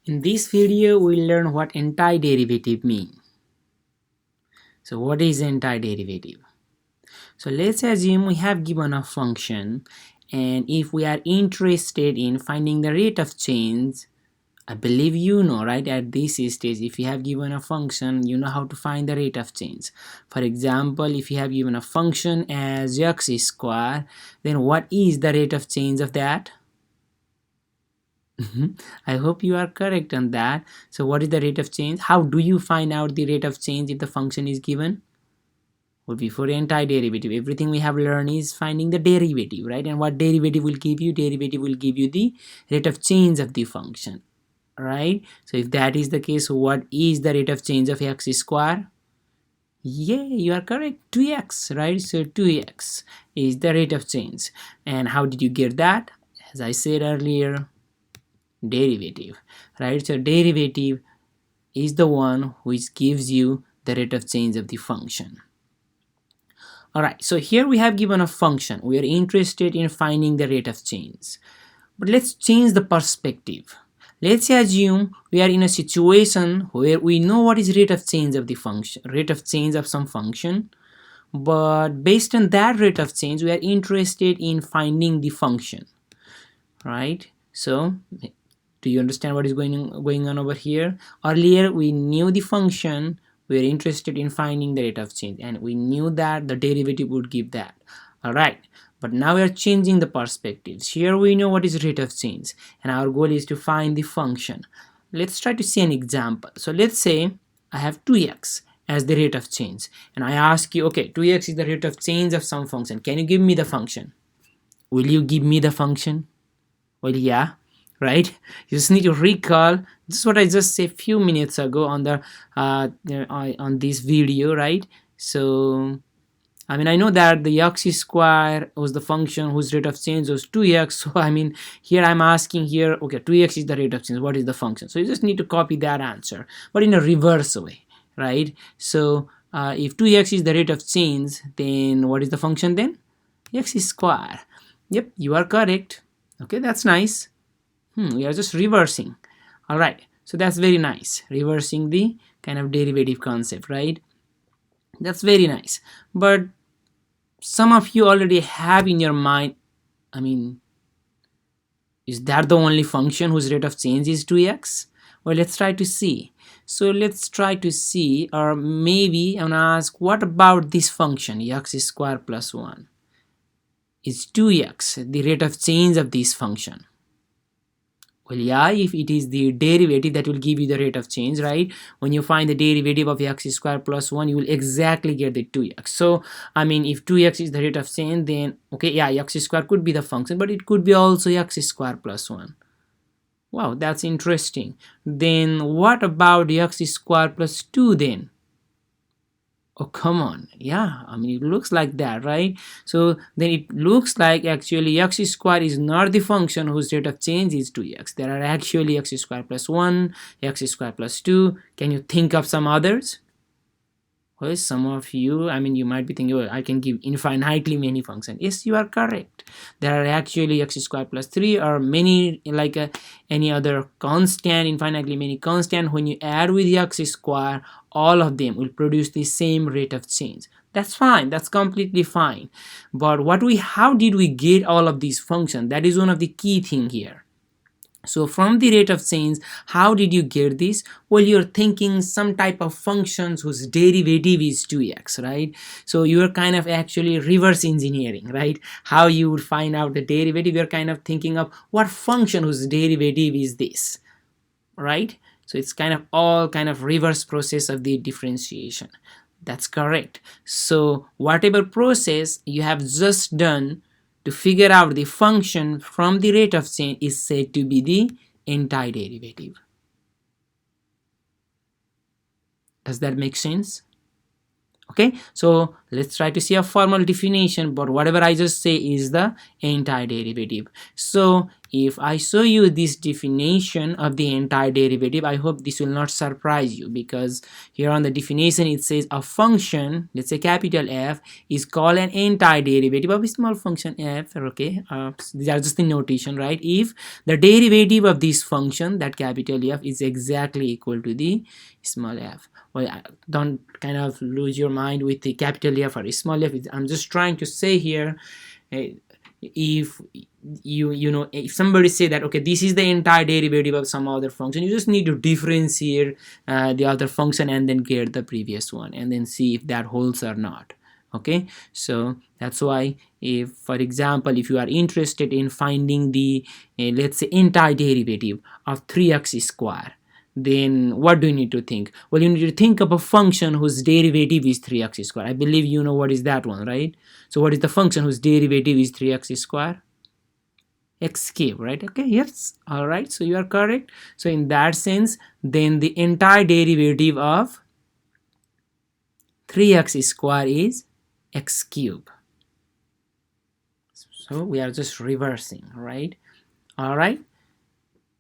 In this video, we'll learn what antiderivative mean. So what is antiderivative? So let's assume we have given a function, and if we are interested in finding the rate of change, I believe you know, right? At this stage, if you have given a function, you know how to find the rate of change. For example, if you have given a function as x square, then what is the rate of change of that? I hope you are correct on that. So what is the rate of change? How do you find out the rate of change if the function is given? Well, before antiderivative, everything we have learned is finding the derivative, right? And what derivative will give you? Derivative will give you the rate of change of the function, right? So if that is the case, what is the rate of change of x square? Yeah, you are correct, 2x, right? So 2x is the rate of change. And how did you get that? As I said earlier, derivative, right? So derivative is the one which gives you the rate of change of the function. Alright, so here we have given a function. We are interested in finding the rate of change. But let's change the perspective. Let's assume we are in a situation where we know what is rate of change of the function, rate of change of some function, but based on that rate of change, we are interested in finding the function, right? So do you understand what is going on over here? Earlier we knew the function, we are interested in finding the rate of change, and we knew that the derivative would give that. Alright, but now we are changing the perspectives. Here we know what is rate of change, and our goal is to find the function. Let's try to see an example. So let's say I have 2x as the rate of change, and I ask you, okay, 2x is the rate of change of some function. Can you give me the function? Will you give me the function? Well, yeah, right? You just need to recall. This is what I just said a few minutes ago on the on this video, right? So I mean, I know that the x square was the function whose rate of change was 2x. So I mean, here I'm asking here, okay, 2x is the rate of change. What is the function? So you just need to copy that answer, but in a reverse way, right? So if 2x is the rate of change, then what is the function then? X square. Yep, you are correct. Okay, that's nice. We are just reversing. All right, so that's very nice, reversing the kind of derivative concept, right? That's very nice. But some of you already have in your mind, I mean, is that the only function whose rate of change is 2x? Well, let's try to see. So let's try to see, or maybe I'm gonna ask, what about this function x square plus 1? Is 2x the rate of change of this function? Well, yeah, if it is the derivative, that will give you the rate of change, right? When you find the derivative of x square plus 1, you will exactly get the 2x. So I mean, if 2x is the rate of change, then okay, yeah, x square could be the function, but it could be also x square plus 1. Wow, that's interesting. Then what about x square plus 2 then? Oh, come on. Yeah, I mean, it looks like that, right? So then it looks like actually x square is not the function whose rate of change is 2x. There are actually x square plus 1, x square plus 2. Can you think of some others? Well, some of you, I mean, you might be thinking, well, I can give infinitely many functions. Yes, you are correct. There are actually x square plus 3 or many, like any other constant, infinitely many constant. When you add with the x square, all of them will produce the same rate of change. That's fine. That's completely fine. But how did we get all of these functions? That is one of the key thing here. So from the rate of change, how did you get this? Well, you're thinking some type of functions whose derivative is 2x, right? So you're kind of actually reverse engineering, right? How you would find out the derivative, you're kind of thinking of what function whose derivative is this, right? So it's kind of all kind of reverse process of the differentiation. That's correct. So whatever process you have just done to figure out the function from the rate of change is said to be the antiderivative. Does that make sense? Okay, so let's try to see a formal definition, but whatever I just say is the antiderivative. So if I show you this definition of the antiderivative, I hope this will not surprise you, because here on the definition it says a function, let's say capital F, is called an antiderivative of a small function f. Okay, these are just the notation, right? If the derivative of this function, that capital F, is exactly equal to the small f. Well, don't kind of lose your mind with the capital F or small f. I'm just trying to say here, if if somebody say that, okay, this is the entire derivative of some other function, you just need to differentiate the other function and then get the previous one and then see if that holds or not. Okay, so that's why, if for example, if you are interested in finding the let's say antiderivative of 3x square, then what do you need to think? Well, you need to think of a function whose derivative is 3x square. I believe you know what is that one, right? So what is the function whose derivative is 3x square? X cube, right? Okay, yes, all right, so you are correct. So in that sense, then the entire derivative of 3x square is x cube. So we are just reversing, right? All right,